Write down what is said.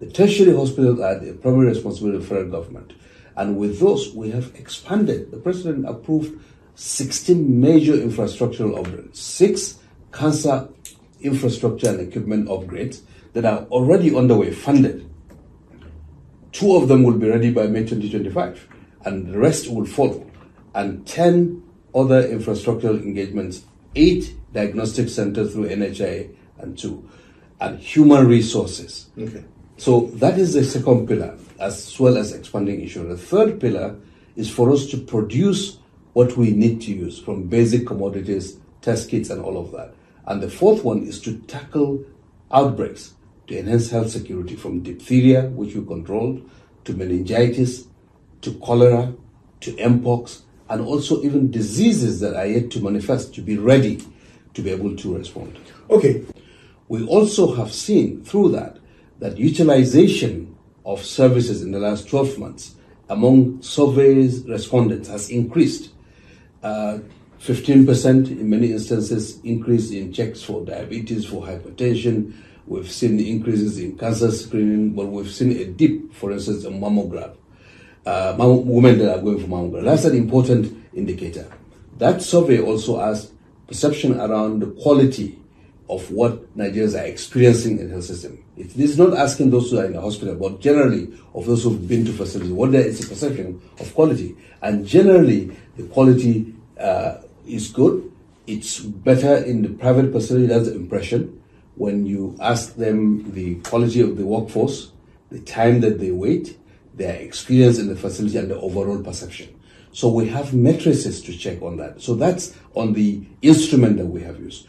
The tertiary hospitals are the primary responsibility of the federal government. And with those, we have expanded. The president approved 16 major infrastructural upgrades, 6 cancer infrastructure and equipment upgrades that are already underway, funded. 2 of them will be ready by May 2025, and the rest will follow. And 10 other infrastructural engagements, 8 diagnostic centers through NHI and 2, and human resources. Okay. So that is the second pillar, as well as expanding insurance. The third pillar is for us to produce what we need to use, from basic commodities, test kits, and all of that. And the fourth one is to tackle outbreaks to enhance health security, from diphtheria, which we controlled, to meningitis, to cholera, to mpox, and also even diseases that are yet to manifest, to be ready to be able to respond. Okay. We also have seen through that utilization of services in the last 12 months among surveys respondents has increased. 15% in many instances increase in checks for diabetes, for hypertension. We've seen increases in cancer screening, but we've seen a dip, for instance, in mammogram. Women that are going for mammogram. That's an important indicator. That survey also asked perception around the quality of what Nigerians are experiencing in the health system. It is not asking those who are in the hospital, but generally of those who've been to facilities, what there is a perception of quality. And generally, the quality is good. It's better in the private facility. That's the impression. When you ask them the quality of the workforce, the time that they wait, their experience in the facility, and the overall perception. So we have matrices to check on that. So that's on the instrument that we have used.